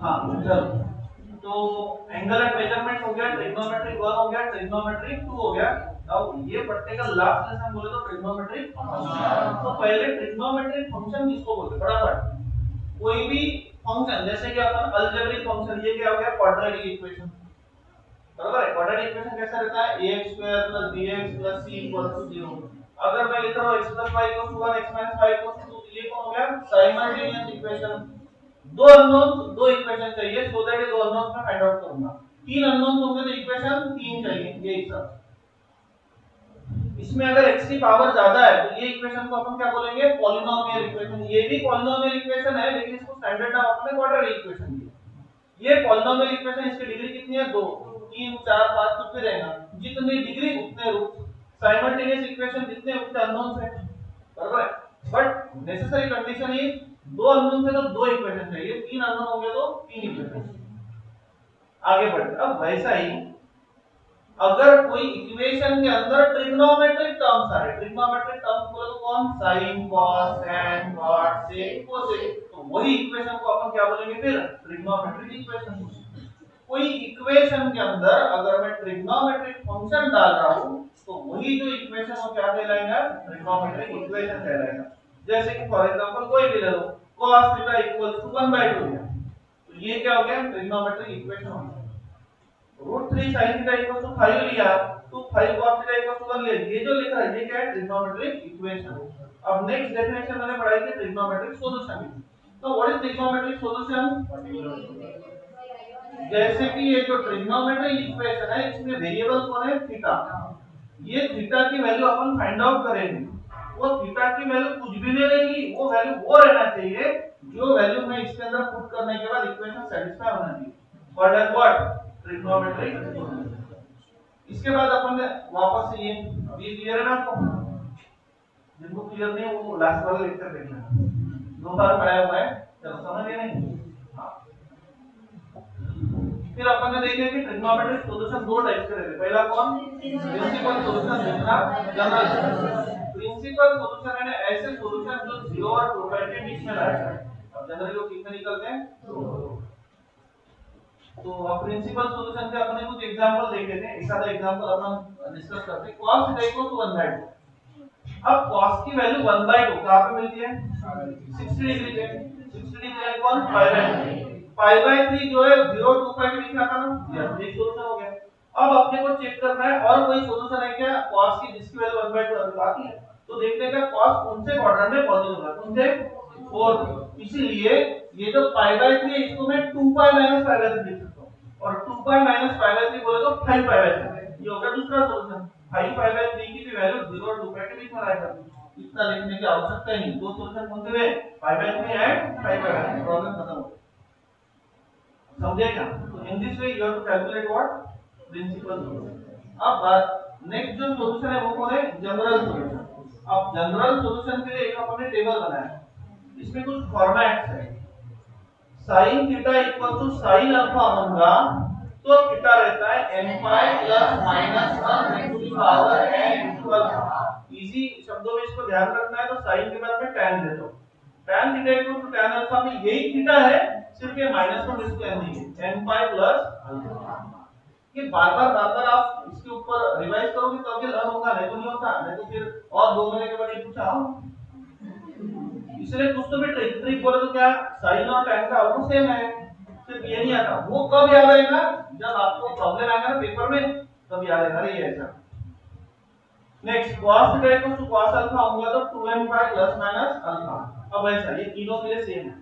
हाँ चलो, तो एंगल एंड मेजरमेंट हो गया, ट्रिग्नोमेट्रिक 1 हो गया, ट्रिग्नोमेट्रिक 2 हो गया। अब ये पढ़ने का लास्ट लेसन बोले तो ट्रिग्नोमेट्रिक फंक्शन। तो पहले ट्रिग्नोमेट्रिक फंक्शन किसको बोलते हैं फटाफट। कोई भी फंक्शन जैसे कि अपन अलजेब्रिक फंक्शन, ये क्या हो गया क्वाड्रेटिक इक्वेशन, बराबर है। क्वाड्रेटिक इक्वेशन कैसा रहता है ax² + bx + c = 0। अगर मैं लिख रहा हूं x + y = 1 x - y = 2, ये कौन हो गया साइमल्टेनियस इक्वेशन। दो अननोन दो इक्वेशन चाहिए, सो दैट ये दो अननोन मैं फाइंड आउट करूंगा। तीन अननोन होंगे तो इक्वेशन तीन चाहिए, ये हिसाब। इसमें अगर x की पावर ज्यादा है तो ये इक्वेशन को अपन क्या बोलेंगे पॉलिनोमियल इक्वेशन। ये भी पॉलिनोमियल इक्वेशन है लेकिन इसको स्टैंडर्ड नाम अपन ने क्वाड्रेटिक इक्वेशन दिया। ये पॉलिनोमियल इक्वेशन, इसकी डिग्री कितनी है 2, 3, 4, 5 कुछ भी रहेगा, जितनी डिग्री उतने रूट। साइमल्टेनियस इक्वेशन जितने उतने अननोन्स है, बराबर है। बट नेसेसरी कंडीशन इज दो अननोन से तो दो इक्वेशन चाहिए, तीन अननोन होंगे तो तीन इक्वेशन। आगे बढ़ते अब वैसा ही अगर कोई इक्वेशन के अंदर ट्रिग्नोमेट्रिक टर्म्स आ रहे, ट्रिग्नोमेट्रिक टर्म्स बोले तो कौन sin cos tan cot sec cosec, तो वही इक्वेशन को अपन क्या बोलेंगे फिर ट्रिग्नोमेट्रिक इक्वेशन। कोई इक्वेशन के अंदर अगर मैं ट्रिग्नोमेट्रिक फंक्शन डाल रहा हूं तो वही जो इक्वेशन वो क्या कहलाएगा ट्रिग्नोमेट्रिक इक्वेशन कहलाएगा। जैसे कि फॉर एग्जांपल कोई भी ले लो cos थीटा = 1/2 है, तो ये क्या हो गया ट्रिग्नोमेट्रिक इक्वेशन हो गया। √3 sin थीटा = 5 लिया तो 5 cos थीटा = 1 ले, ये जो लिख रहा है ये क्या है ट्रिग्नोमेट्रिक इक्वेशन। अब नेक्स्ट डेफिनेशन मैंने पढ़ाई थी ट्रिग्नोमेट्रिक सॉल्यूशन की। तो व्हाट इज ट्रिग्नोमेट्रिक सॉल्यूशन? जैसे कि ये जो ट्रिग्नोमेट्रिक इक्वेशन है इसमें वेरिएबल कौन है थीटा। ये थीटा की वैल्यू अपन फाइंड आउट करेंगे। वो थीटा की वैल्यू कुछ भी नहीं रहेगी, वो वैल्यू वो रहना चाहिए जो वैल्यू मैं इसके अंदर पुट करने के बाद इक्वेशन सेटिस्फाई होना चाहिए। What is what trigonometric. इसके बाद अपन ने वापस से ये क्लियर है ना आपको? जिनको क्लियर नहीं है वो लास्ट वाला लेक्चर देखना, दो बार पढ़ाया हुआ है, चलो समझ गए नहीं? हाँ। फिर अपन ने देखे कि ट्रिग्नोमेट्रिक सॉल्यूशन दो टाइप के रहते हैं। पहला कौन प्रिंसिपल सॉल्यूशन, दूसरा जनरल सॉल्यूशन। प्रिंसिपल सॉल्यूशन है ऐसे सॉल्यूशन जो 0 और 2 के बीच में रहता है। अब जनरली वो कितने निकलते हैं 2। तो अब प्रिंसिपल सॉल्यूशन के अपने कुछ एग्जांपल देखे थे, एक आधा एग्जांपल अपन डिस्कस करते हैं। cos theta = 1/2। अब cos की वैल्यू 1/2 कहां पे मिलती है 60 डिग्री पे। 60 डिग्री है कौन π/3 जो है 0 2 के बीच में आता ना, ये सॉल्यूशन हो गया। अब अपने को चेक करना है और कोई सॉल्यूशन है क्या cos की जिसकी वैल्यू 1/2 आती है, तो देखते हैं क्या cos कौन से क्वाड्रेंट में पॉजिटिव होगा, कौन से 4। इसीलिए ये जो π/3 है इसको मैं 2π - π/3 लिख सकता हूं, और 2π - π/3 बोले तो 5π/3। ये हो गया दूसरा सॉल्यूशन। 5π/3 की भी वैल्यू 0 और 2 के बीच में रहेगा, इतना लिखने की आवश्यकता ही नहीं। दो सॉल्यूशन कौन से हुए π/3 एंड 5π/3, प्रॉब्लम खत्म हो गई। समझे क्या? तो in this way you have to calculate what principal solution. अब नेक्स्ट जो सॉल्यूशन है वो कौन है जनरल सॉल्यूशन। अब जनरल सॉल्यूशन के लिए एक अपन ने टेबल बनाया, इसमें कुछ फॉर्मेट्स है। sin थीटा = sin अल्फा होगा तो थीटा रहता है n π ± 1 to the power n * alpha. Easy शब्दों में इसको ध्यान रखना है, तो sin के बाद में tan दे दो। tan थीटा = tan अल्फा में यही थीटा है, सिर्फ ये माइनस में इसको n नहीं है n π + अल्फा। ये बार-बार आप इसके ऊपर रिवाइज करोगे तब ये लर्न होगा, नहीं तो नहीं होता। नहीं तो फिर और 2 महीने के बाद ये पूछा इसलिए कुछ तो भी ट्रिक बोले तो क्या साइन और tan का ऑलमोस्ट सेम है, सिर्फ ये नहीं आता। वो कब याद आएगा जब आपको प्रॉब्लम आएगा ना पेपर में, तब याद आएगा ये ऐसा। Next cos theta = cos alpha होगा तो 2n π ± अल्फा। अब ऐसा ये तीनों के लिए सेम है।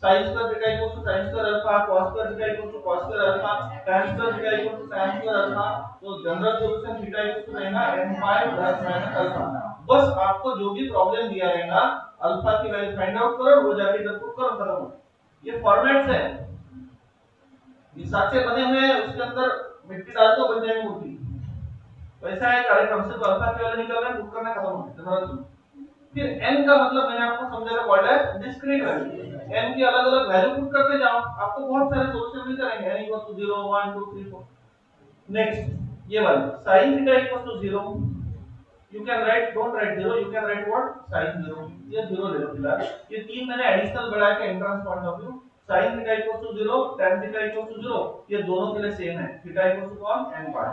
sin square theta = sin square alpha, cos square theta = cos square alpha, tan square theta = tan square alpha. तो जनरल सॉल्यूशन थीटा = रहेगा n π ± अल्फा। बस आपको जो भी प्रॉब्लम दिया रहेगा अल्फा की वैल्यू फाइंड आउट करो, वो जाके इधर पुट करो, खत्म। ये फॉर्मेट्स है, ये साचे बने हुए हैं, उसके अंदर मिट्टी डाल दो बन जाएगी मूर्ति। वैसा है कार्यक्रम, सिर्फ अल्फा की वैल्यू निकल रहा है, पुट करना, खत्म हो गया। फिर n का मतलब मैंने आपको समझाया वर्ड है डिस्क्रीट वैल्यू। n की अलग-अलग वैल्यू पुट करते जाओ, आपको बहुत सारे सॉल्यूशन मिल जाएंगे। n = 0 1 2 3 4। नेक्स्ट ये वाला sin theta = 0, you can write, don't write 0, you can write what sin 0, ये 0 ले लो फिलहाल। ये तीन मैंने एडिशनल बढ़ाया के entrance point of view. sin theta equal to 0, tan theta equal to 0, ये दोनों के लिए सेम है। थीटा इक्वल टू कौन n पाई।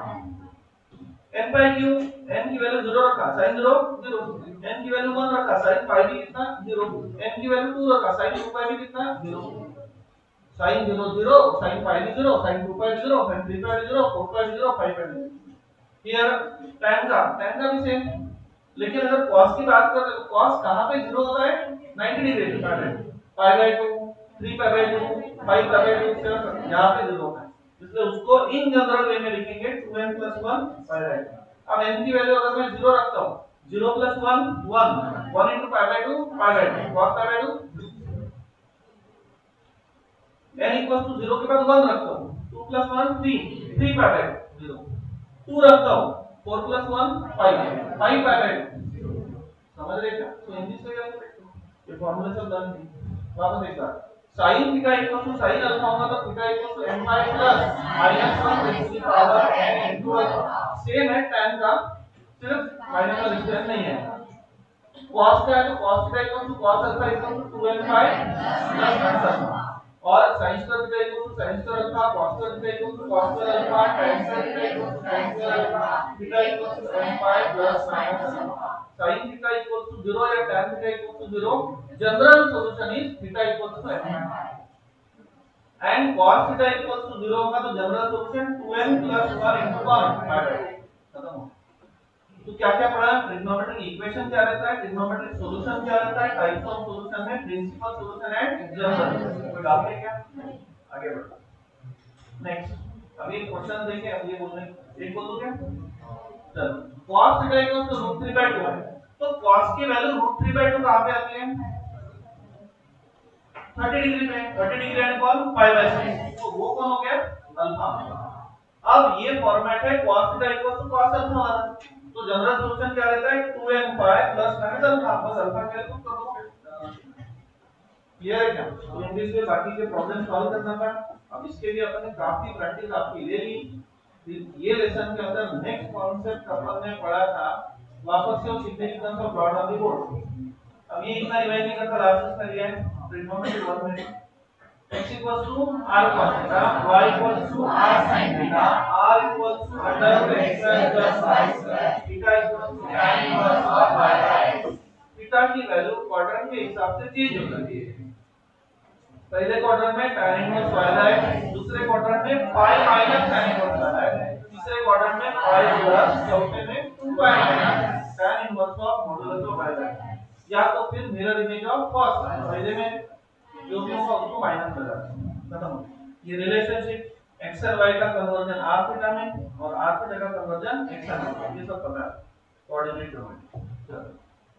n पाई क्यों, n की वैल्यू 0 रखा, sin 0 0, n की वैल्यू 1 रखा, sin पाई भी कितना 0, n की वैल्यू 2 रखा, sin 2 पाई भी कितना 0, sin 0 0, sin पाई भी 0, sin 2 pi 0, sin 3 pi 0, 4 pi 0, 5 pi 0। Here tan का भी सेम। लेकिन अगर cos की बात करें तो cos कहां पे 0 होता है, 90 डिग्री पे, pi by 2, 3 pi by 2, 5 pi by 2, 7 यहां पे 0 होता है, इसलिए उसको इन जनरल वे में लिखेंगे 2n + 1 पाई बाय 2। अब n की वैल्यू अगर मैं 0 रखता हूं, 0 + 1 1, 1 * pi by 2 pi by 2, cos pi by 2, n = 0 के बाद 1 रखता हूं, 2 + 1 3, 3 पाई बाय 0, 2 रखता हूं, 4 + 1 5, 5 पाई बाय 2, समझ रहे क्या। तो हिंदी से क्या ये फार्मूला सब डन है। वापस एक बार, sin theta equal to sin alpha होगा तो theta equal to n pi plus -1 raise to the power n into alpha. Same है tan का, सिर्फ माइनस का डिफरेंस नहीं है। cos का है तो cos theta equal to cos alpha equal to 2n pi plus sin alpha, और sin square theta equal to sin square alpha, cos square theta equal to cos square alpha, tan square theta equal to tan square alpha, theta equal to n pi plus sin alpha. sin theta equal to 0 या tan theta equal to 0, general solution is theta equal to n, and cos theta equal to 0 होगा तो general solution 2n + 1 * 1 खत्म हो। तो क्या क्या पढ़ा, trigonometric equation क्या रहता है, ट्रिग्नोमेट्रिक सॉल्यूशन क्या रहता है, टाइप्स ऑफ सॉल्यूशन है, प्रिंसिपल सॉल्यूशन एंड जनरल। कोई डाउट है क्या, आगे बढ़ो। नेक्स्ट अभी एक क्वेश्चन देखें, अब ये बोलने एक बोल दोगे, चलो cos थीटा इक्वल टू √3/2 है, तो cos की वैल्यू √3/2 कहां पे आती है, 30 डिग्री पे, 30 डिग्री यानी कौन π/6, तो वो कौन हो गया अल्फा। अब ये फॉर्मेट है cos theta equal to cos alpha वाला, तो जनरल सॉल्यूशन क्या रहता है 2n pi plus sin alpha, बस अल्फा की वैल्यू कर दो। क्लियर है क्या, तो इंग्लिश में बाकी के प्रॉब्लम सॉल्व करना था। अब इसके लिए अपन ने काफी प्रैक्टिस आपकी ले ली। फिर ये लेसन के अंदर नेक्स्ट कॉन्सेप्ट अपन ने पढ़ा था, वापस से वो significance of dot on the board. अब ये इतना रिवाइज नहीं करता, लास्ट में लिया है ट्रिग्नोमेट्री 1 में x = r cos theta, y = r sin theta, r = √x² + y², theta = tan inverse of y। Theta की वैल्यू क्वाड्रेंट के हिसाब से चेंज हो जाती है। पहले क्वाड्रेंट में tan इनवर्स y है, दूसरे क्वाड्रेंट में pi minus tan inverse y है, तीसरे क्वाड्रेंट में पाई प्लस, चौथे में 2 pi minus tan inverse of modulus of y है, या तो फिर मिरर इमेज ऑफ cos। पहले में जो भी होगा उसको माइनस कर देना, खत्म हो। ये रिलेशनशिप x और y का कन्वर्जन r थीटा में और r थीटा का कन्वर्जन x में, ये सब पता है कोऑर्डिनेट डोमेन। चलो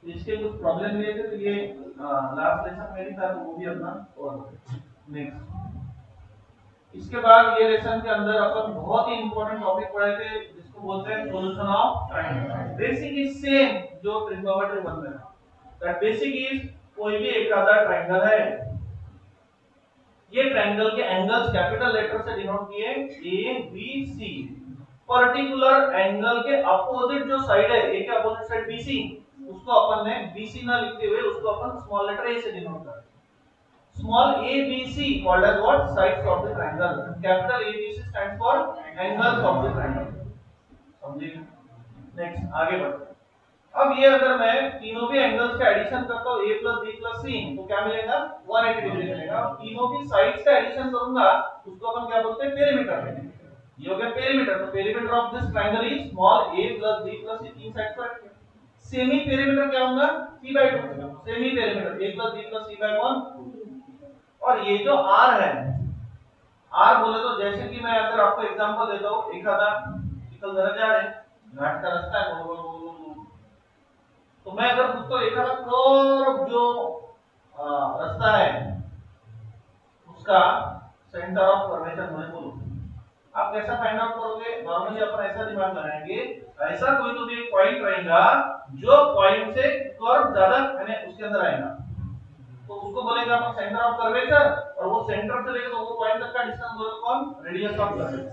इसके कुछ प्रॉब्लम लिए थे, तो ये लास्ट लेसन में भी था, तो वो भी अपना और नेक्स्ट। इसके बाद ये लेसन के अंदर अपन बहुत ही इंपॉर्टेंट टॉपिक पढ़े थे जिसको बोलते हैं solution of triangle. Basic is same जो ट्रिग्नोमेट्री 1 में था, दैट बेसिक इज कोई भी एक आधा ट्रायंगल है, ये ट्रायंगल के एंगल्स कैपिटल लेटर से डिनोट किए A B C, particular angle के अपोजिट जो साइड है, ए के अपोजिट साइड बीसी, उसको अपन ने बीसी ना लिखते हुए उसको अपन स्मॉल लेटर ए से डिनोट करते हैं। Small A B C called as what, sides of the triangle, capital A B C stands for angles of the triangle. समझिए, नेक्स्ट आगे बढ़ते हैं। अब ये अगर मैं तीनों भी एंगल्स का एडिशन करता हूं a + b + c, तो क्या मिलेगा 180 डिग्री मिलेगा। तीनों की साइड्स का एडिशन करूंगा उसको अपन क्या बोलते हैं, पेरीमीटर। ये हो गया पेरीमीटर, तो perimeter of this triangle is small a + b + c, तीन साइड पर। सेमी पेरीमीटर क्या होगा c/2, semi perimeter a + b + c/1। और ये जो r है, r बोले तो जैसे कि मैं अगर आपको एग्जांपल देता हूं, एक आधा निकल जरा जा रहे घाट का रास्ता है, गोल गोल, तो मैं अगर उसको एक आधा कर्व जो रास्ता है उसका सेंटर ऑफ कर्वेचर मैं बोलूं, आप कैसा फाइंड आउट करोगे, नॉर्मली अपन ऐसा दिमाग लगाएंगे, ऐसा कोई तो भी एक पॉइंट रहेगा जो पॉइंट से कर्व ज्यादा यानी उसके अंदर आएगा, तो उसको बोलेंगे अपन सेंटर ऑफ कर्वेचर, और वो सेंटर से लेकर तो वो पॉइंट तक का डिस्टेंस बोलेंगे कौन, रेडियस ऑफ कर्वेचर।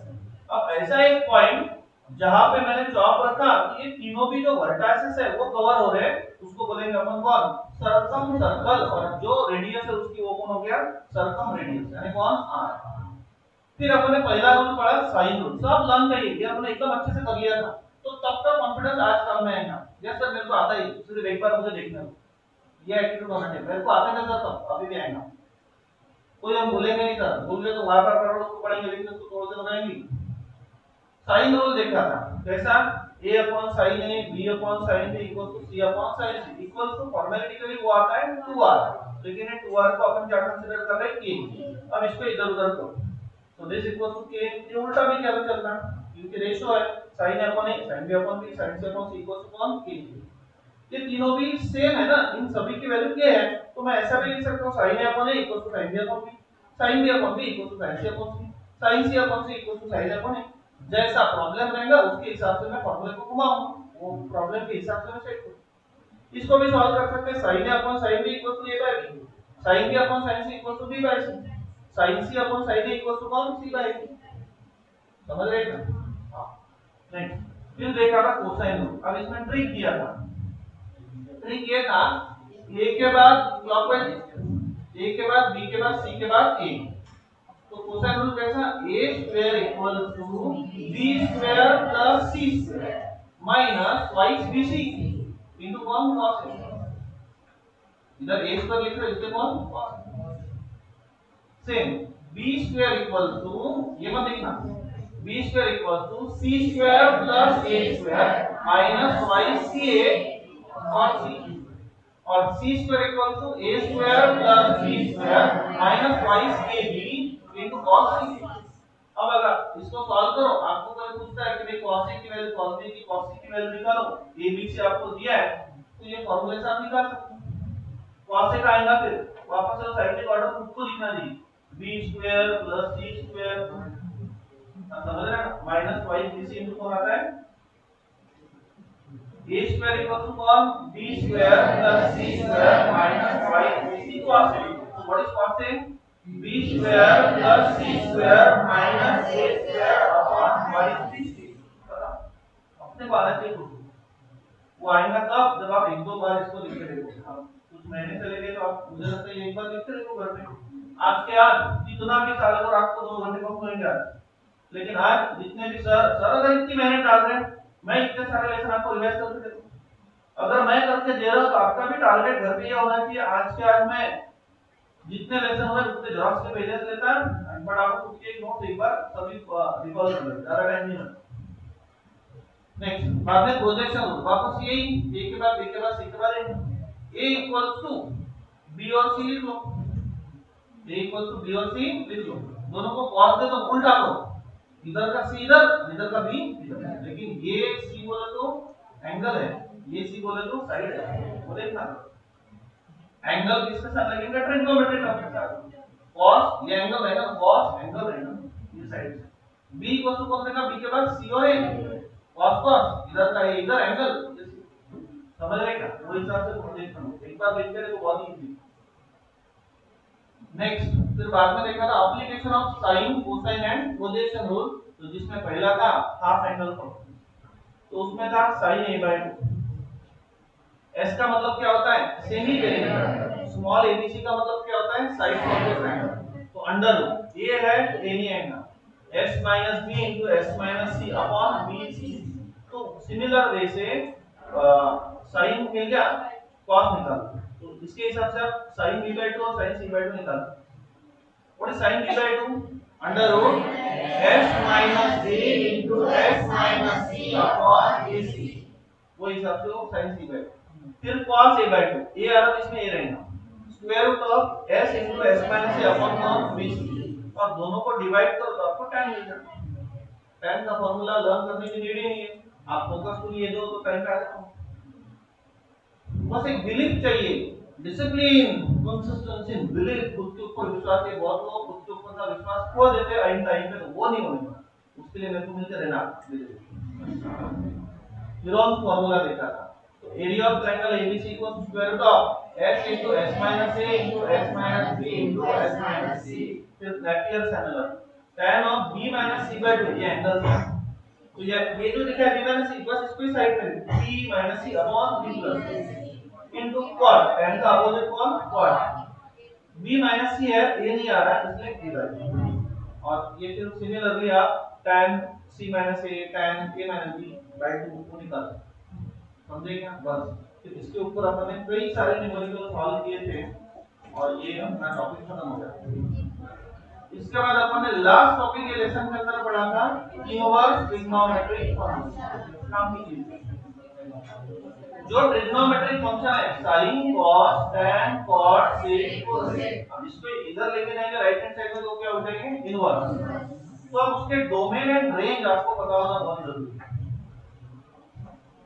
अब ऐसा एक पॉइंट जहां पे मैंने चॉप रखा कि ये तीनों भी जो वर्टाइसेस है वो कवर हो रहे हैं, उसको बोलेंगे अपन कौन, सरकम सर्कल और जो रेडियस है उसकी वो कौन हो गया सरकम रेडियस यानी कौन r। फिर अपन ने पहला रूल पढ़ा साइन रूल, सब लर्न करिए, ये हमने एकदम अच्छे से कर लिया था, तो तब तक कॉन्फिडेंस आज काम में आएगा। यस सर मेरे को आता ही, सिर्फ एक बार मुझे देखना है ये एटीट्यूड होना चाहिए, मेरे को आता है सर तब अभी भी आएगा, कोई हम भूलेंगे नहीं सर, भूल गए तो बार-बार करोड़ को पढ़ेंगे लेकिन उसको थोड़ा सा बनाएंगे। साइन रूल देखा था कैसा, a upon sin a b upon sin b equal to c upon sin c equal to formality के लिए वो आता है 2r, लेकिन ये 2r को अपन क्या कंसीडर कर रहे हैं k। अब इसको इधर-उधर करो तो दिस इक्वल टू k, ये उल्टा भी क्या चलता है क्योंकि रेशियो है sin a upon a sin b upon b sin c upon c equal to कौन k। ये तीनों भी सेम है ना, इन सभी की वैल्यू k है, तो मैं ऐसा भी लिख सकता हूं sin a upon a equal to sin b upon b, sin b upon b equal to sin c upon c, sin c upon c equal to sin a upon a। जैसा problem रहेगा उसके हिसाब से मैं फॉर्मूले को घुमाऊं, वो problem के हिसाब से मैं सेट करूं। इसको भी सॉल्व कर सकते हैं, sin a upon sin b equal to a by b, sin b upon sin c equal to b by c, sin c upon sin a equal to कौन c बाय b। समझ रहे हैं? हां next फिर देखा था cosine rule. अब इसमें ट्रिक किया था, ट्रिक ये था a के बाद क्लॉकवाइज, a के बाद b के बाद c के बाद a, तो कोसाइन रूल कैसा a square equal to b square plus c square minus twice bc into कौन cos a। इधर a स्क्वायर लिख रहे हैं इसके कौन cos। Same b square equal to, ये मत लिखना, b square equal to c square plus a square minus twice ca cos c, और c square equal to a square plus b square minus twice ab into cos c। अब अगर इसको solve करो, आपको कोई पूछता है कि भाई cos a की वैल्यू cos b की cos c की वैल्यू निकालो, a b c आपको दिया है, तो ये फार्मूले से आप निकाल सकते हो। cos a का आएगा फिर वापस से साइड के ऑर्डर खुद को लिखना जी, b square plus c square समझ रहे हैं, माइनस ट्वाइस bc इनटू कौन आता है a स्क्वायर इक्वल टू कौन b square plus c square minus twice bc cos a। तो what is cos a, b square plus c square minus a square upon twice bc। अपने बारे में वो आएगा तब जब आप एक दो बार इसको लिख के देखोगे, कुछ महीने चले गए तो आप मुझे लगता है एक बार लिखते रहो घर में, आज के आज कितना भी साल और आपको 2 घंटे कम होंगे आज, लेकिन आज जितने भी सर अगर इतनी मेहनत डाल रहे हैं, मैं इतने सारे लेसन आपको रिवाइज करके देता हूं, अगर मैं करके दे रहा हूं तो आपका भी टारगेट घर पे ये होना चाहिए आज के आज मैं जितने लेसन हुए उतने जेरॉक्स के पेजेस लेता है, बट आपको खुद के एक नोट एक बार सभी रिकॉल कर लेते, ज्यादा टाइम नहीं लगता। नेक्स्ट बाद में प्रोजेक्शन रूल, वापस यही a के बाद b के बाद c के बाद a इक्वल्स टू b और c लिख लो, a इक्वल्स टू b और c लिख लो, दोनों को cos दे तो उल्टा करो, इधर का c इधर इधर का b इधर, लेकिन ये c बोले तो एंगल है, ये c बोले तो साइड है, वो देखना एंगल किसके साथ लगेगा ट्रिग्नोमेट्री टर्म के साथ, cos ये एंगल रहेगा cos एंगल रहेगा ये साइड से, b इक्वल्स टू कौन देगा b के बाद c और a cos इधर का इधर एंगल, समझ रहे क्या, वो हिसाब से प्रोजेक्शन हो, एक बार देखते रहो बहुत इजी। नेक्स्ट फिर बाद में देखा था application of sine cosine and projection rule, तो जिसमें पहला था हाफ एंगल फंक्शन, तो उसमें था sin a/2, s का मतलब क्या होता है सेमी पेरिमीटर, स्मॉल abc का मतलब क्या होता है साइड ऑफ द ट्रायंगल, तो अंडर रूट a है तो any angle s - b * s - c upon bc, तो सिमिलर वे से sin के क्या cos निकालो, तो इसके हिसाब से आप sin b/2 और sin c/2 निकालो। What is sin b/2, under root s - a s - c upon ac, वो हिसाब से वो sin c/2। फिर cos a/2, a आ रहा है इसमें a रहेगा, square root of s * s - a upon bc, और दोनों को डिवाइड करो तो आपको tan मिल जाएगा। tan का फार्मूला लर्न करने की नीड ही नहीं है, आप फोकस को ये दो तो tan का आ जाएगा। बस एक बिलीफ चाहिए, डिसिप्लिन, कंसिस्टेंसी, बिलीफ, खुद के ऊपर विश्वास है, बहुत लोग खुद के ऊपर का विश्वास खो देते हैं एंड टाइम पे, तो वो नहीं होने वाला, उसके लिए मेरे को मिलकर रहना। हीरोन्स फार्मूला देखा था, तो area of triangle ABC equals square root of s * s - a * s - b * s - c, फिर नेपियर सैमुलर tan ऑफ b - c/2, ये एंगल था, तो ये जो लिखा है b - c, बस इसको ही साइड में b - c upon b + c, into cot, tan का अपोजिट कौन cot। b माइनस c है, ये नहीं आ रहा है इसलिए d बाई b। और ये फिर सिमिलरली आप tan c minus a tan a minus b by 2 को निकाल समझे क्या बस। फिर इसके ऊपर अपन ने कई सारे न्यूमेरिकल सॉल्व किए थे और ये अपना टॉपिक खत्म हो गया। इसके बाद अपन ने लास्ट टॉपिक ये लेसन के अंदर पढ़ा था इनवर्स ट्रिग्नोमेट्रिक फंक्शन। नाम की चीज जो ट्रिग्नोमेट्रिक फंक्शन है sin cos tan cot sec cosec, अब इसको इधर लेके जाएंगे राइट हैंड साइड में तो क्या हो जाएंगे इनवर्स। तो अब उसके डोमेन एंड रेंज आपको पता होना बहुत जरूरी है।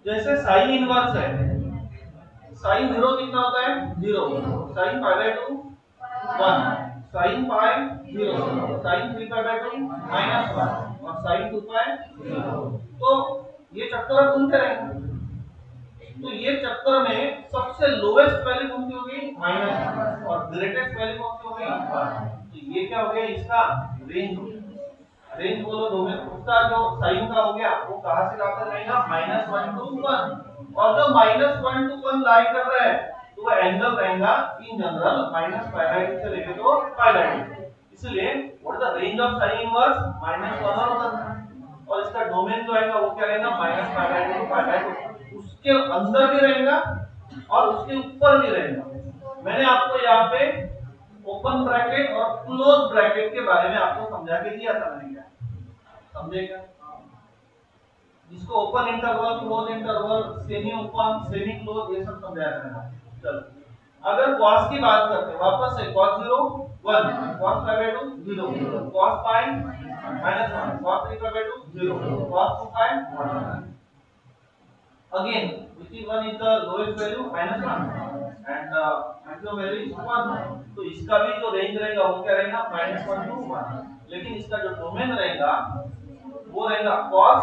जैसे sin इनवर्स है, sin 0 कितना होता है 0, sin pi by 2 1, sin pi 0, sin 3 pi by 2 -1 और sin 2 pi 0। तो ये चक्कर घूमते रहेंगे। तो ये चक्कर में सबसे लोएस्ट वैल्यू कौन सी होगी -1 और ग्रेटेस्ट वैल्यू कौन सी होगी 1। तो ये क्या हो गया इसका रेंज। रेंज बोलो डोमेन उसका जो साइन का हो गया वो कहां से लाकर रहेगा -1 टू 1 और जो -1 टू 1 लाई कर रहा है तो वो एंगल रहेगा इन जनरल -π/2 से लेके तो π/2। इसलिए what is the range of sine inverse -1 और 1 और इसका डोमेन जो आएगा वो क्या रहेगा -π/2 टू π/2। उसके अंदर भी रहेगा और उसके ऊपर भी रहेगा। मैंने आपको यहाँ पे ओपन ब्रैकेट और क्लोज ब्रैकेट के बारे में आपको समझा के दिया था मैंने, क्या समझेगा। जिसको open interval close interval semi open semi close ये सब समझाया था। चलो अगर cos की बात करते हैं वापस से cos 0 1 cos pi by 2 0 cos pi -1 cos 3 pi by 2 0 cos 2 pi 1। again which is one is the lowest value -1 and maximum value is 1। तो इसका भी जो रेंज रहेगा वो क्या रहेगा -1 टू 1। लेकिन इसका जो डोमेन रहेगा वो रहेगा cos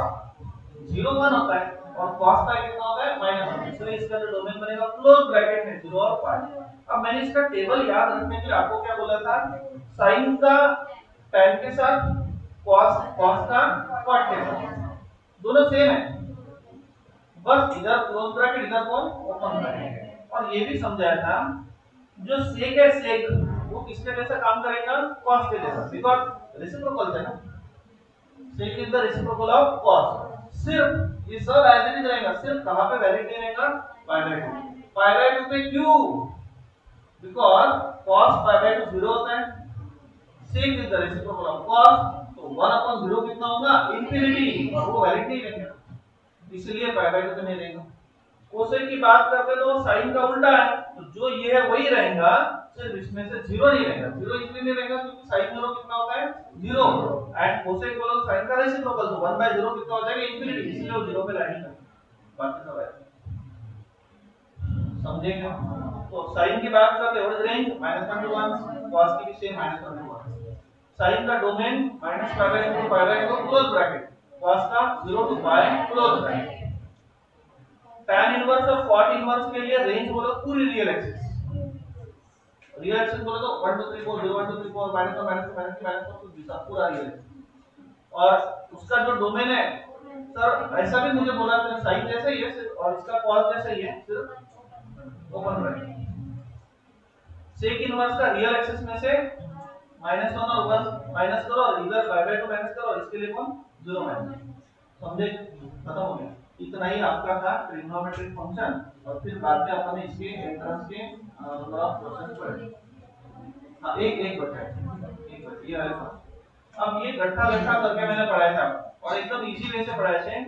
0 1 होता है और cos का कितना होता है -1, इसलिए इसका जो डोमेन बनेगा क्लोज ब्रैकेट में 0 और pi। अब मैंने इसका टेबल याद रखने के लिए आपको क्या बोला था sin का tan के साथ cos का cot के साथ दोनों सेम है, बस इधर क्लोज ब्रैकेट इधर कौन ओपन ब्रैकेट। और ये भी समझाया था जो sec है sec वो किसके जैसा काम करेगा cos के जैसा, बिकॉज़ रेसिप्रोकल है ना। sec is the reciprocal of cos। सिर्फ ये सब एज इट इज रहेगा, सिर्फ कहां पे वैलिड रहेगा π/2 पे क्यों, बिकॉज़ cos π/2 0 होता है, sec is the reciprocal of cos, तो 1/0 कितना होगा इंफिनिटी, वो वैलिड नहीं रहेगा इसलिए π/2 पे नहीं रहेगा। कोसेक की बात करते तो साइन का उल्टा है, तो जो ये है वही रहेगा, सिर्फ इसमें से 0 नहीं रहेगा। 0 इसलिए नहीं रहेगा क्योंकि साइन 0 कितना होता है 0 एंड कोसेक बोलो तो साइन का रेसिप्रोकल तो 1/0 कितना हो जाएगा इंफिनिटी, इसलिए वो 0 पे लाएंगे। बाकी सब है समझेंगे। तो साइन की बात करते हैं what is range -1 to 1, cos की भी सेम -1 टू 1। साइन का domain -π/2 to π/2 close bracket, cos का 0 to π close bracket. tan inverse और cot इनवर्स के लिए रेंज बोलो पूरी रियल एक्सिस, रियल एक्सिस बोलो तो 1 2 3 4 0 1 2 3 4 -1 -2 -3 -4 सब पूरा रियल एक्सिस। और उसका जो डोमेन है सर ऐसा भी मुझे बोला था साइन जैसा ही है सिर्फ, और इसका cos जैसा ही है सिर्फ ओपन ब्रैकेट। sec इनवर्स का रियल एक्सिस में से -1 और 1 माइनस करो और इधर π/2 माइनस करो और इसके लिए कौन 0 माइनस, समझे खत्म हो गया। इतना ही आपका था ट्रिग्नोमेट्रिक फंक्शन और फिर बाद में अपन ने इसके एंट्रेंस के नंबर ऑफ क्वेश्चन पढ़े। हां एक बचा है ये वाला। अब ये गट्ठा करके मैंने पढ़ाया था और एकदम इजी वे से पढ़ाया है।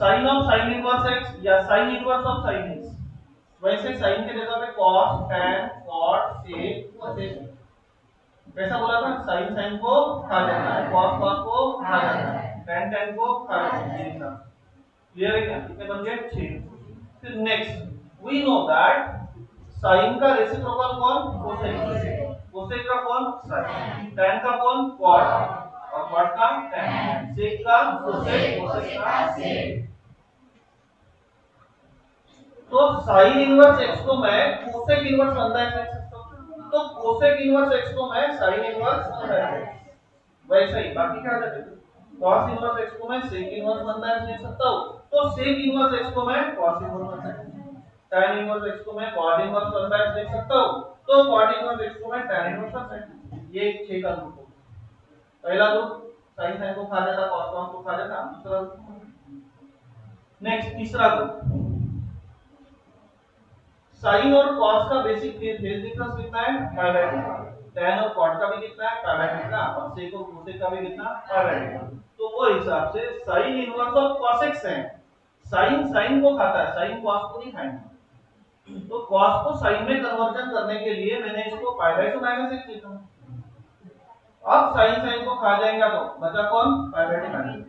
sin of sin inverse x या sin inverse of sin x, वैसे sin के जगह पे cos tan cot sec cosec, कैसा बोला था sin को खा जाता है, cos को खा जाता है, tan को खा जाता है। क्लियर है क्या, कितने बन गए 6। फिर next we know that sin का रेसिप्रोकल कौन cosec, cosec का कौन sin, tan का कौन cot और cot का tan, sec का cosec, cosec का sec। तो sin इनवर्स x को मैं cosec इनवर्स अंदाज लिख सकता हूं, तो cosec इनवर्स x को मैं sin इनवर्स अंदाज, वैसे ही बाकी क्या आ जाएगा cos इनवर्स x को मैं sec इनवर्स अंदाज ले सकता हूं, तो sec इनवर्स x को मैं cos इनवर्स अंदाज। tan इनवर्स x को मैं cot इनवर्स 1/x लिख सकता हूं, तो cot इनवर्स x को मैं tan इनवर्स 1/x। ये 6 का ग्रुप हो। पहला ग्रुप sin sin को खा जाता, cos cos को खा जाता। दूसरा नेक्स्ट तीसरा ग्रुप sin और cos का बेसिक फेज डिफरेंस कितना है, पाई बाय 2। tan और cot का भी कितना है, पाई बाय 2 का, और sec और cosec का भी कितना, पाई बाय 2। तो वो हिसाब से sin inverse of cos x है, sin sin को खाता है, sin cos को नहीं खाएगा। तो cos को sin में कन्वर्जन करने के लिए मैंने इसको पाई बाय 2 माइनस 1 लिखा। अब sin sin को खा जाएगा तो बचा कौन, पाई बाय 2 माइनस।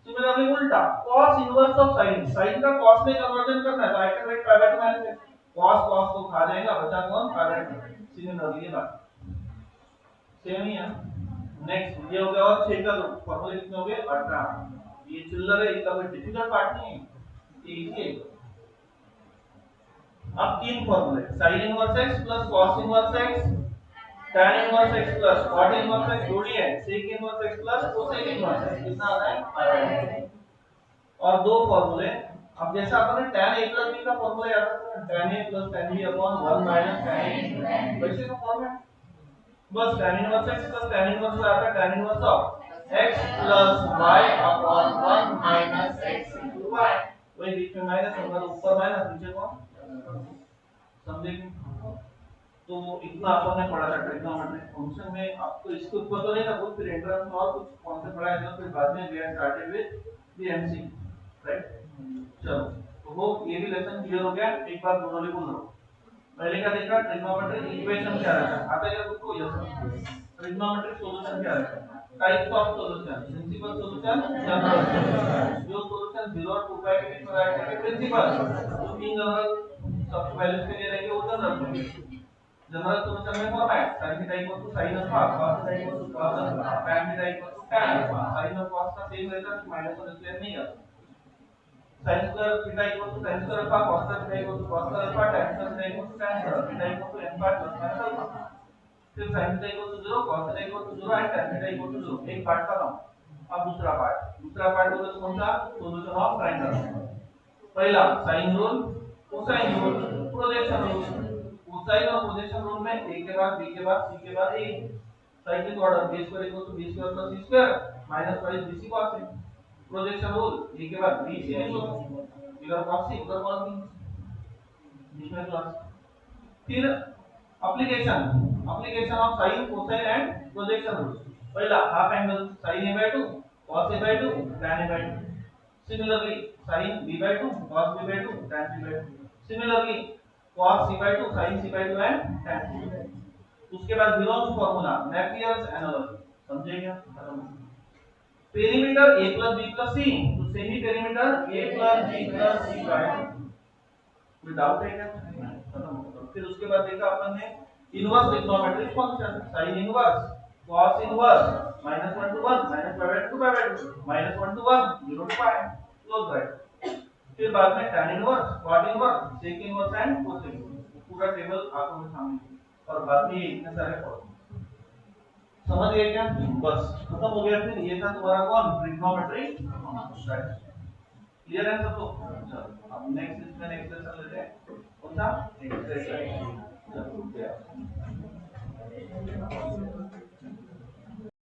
सिमिलरली उल्टा cos inverse of sin, sin का cos में कन्वर्जन करना है तो I can write pi by 2 minus 1। cos cos को खा जाएगा, बचा कौन, पाई बाय 2। सिमिलरली ये बात सेम ही है। नेक्स्ट ये हो गया और 6 का फॉर्मूले कितने हो गए, 18। ये चिल्लर है, इसका कोई डिफिकल्ट पार्ट नहीं है, ये इजी है। अब तीन फॉर्मूले sin inverse x plus cos inverse x, tan inverse x plus cot inverse x जोड़िए sec inverse x plus cosec inverse x, कितना आ रहा है। और दो फॉर्मूले, अब जैसा अपन ने tan a प्लस b का फॉर्मूला याद रखा, tan a plus tan b upon 1 minus tan a, वैसे का फॉर्मूला बस tan inverse x plus tan inverse आता है tan inverse of x plus y upon 1 minus x into y। वही बीच में माइनस होगा तो ऊपर माइनस, नीचे कौन, समझे। तो इतना अपन ने पढ़ा था ट्रिग्नोमेट्रिक फंक्शन में। आपको इसके ऊपर तो नहीं था कुछ, फिर एंट्रेंस में और कुछ कॉन्सेप्ट पढ़ाया था, फिर बाद में we have started with the MC, right. चलो तो वो ये भी लेसन क्लियर हो गया। एक बार दोनों भी बोल लो। पहले का देखा ट्रिग्नोमेट्रिक इक्वेशन क्या रहता है, आता है आपको, यस। ट्रिग्नोमेट्रिक सॉल्यूशन क्या रहता है, types of solution, principal solution, general solution. जो सॉल्यूशन 0 और 2 के बीच में रहता है प्रिंसिपल, जो इन जनरल सबसे पहले के लिए रहेंगे वो जनरल सॉल्यूशन। जनरल सॉल्यूशन में format sin theta equal to sin alpha, cos theta equal to cos alpha, tan theta equal to tan alpha. sin और cos का सेम रहता है, माइनस और इसलिए नहीं आता। sin square theta equal to sin square alpha, cos theta equal to cos alpha, tan theta equal to tan theta equal to n बार plus minus alpha. फिर sin theta equal to 0, cos theta equal to 0 and tan theta equal to 0। एक part खत्म। अब दूसरा part होगा कौन सा, solution of triangle. पहला sine rule, cosine rule, projection rule. Cosine और प्रोजेक्शन रूल में a के बाद b के बाद c के बाद a, cyclic order b square equal to b square plus c square minus y bc cos c। Projection rule a के बाद b c इधर cos c उधर cos b, बीच में प्लस। फिर application of sine, cosine and projection rule. पहला half angle sin a/2 cos a/2 tan a/2। Similarly, sin b/2 cos b/2 tan b/2। Similarly, cos c/2 sin c/2 and tan c/2। उसके बाद गिरोन्स formula, Napier's analogy, समझेगा। Perimeter a + b + c, तो semi perimeter a + b + c का है। कोई doubt है क्या, खत्म। फिर उसके बाद देखा अपन ने inverse trigonometric function, sin inverse, cos inverse, -1 to 1 -π/2 π/2 -1 to 1 0 to π, close bracket. फिर बाद में tan inverse, cot inverse, sec inverse and cosec inverse, पूरा टेबल आंखों में सामने। और बाकी इतने सारे फॉर्मूले समझ गए क्या, बस खत्म हो गया। फिर ये था तुम्हारा कौन, ट्रिग्नोमेट्रिक फंक्शन। क्लियर है सबको। चलो अब नेक्स्ट इसमें एक्सरसाइज लेते हैं, कौन सा एक्सरसाइज, चलो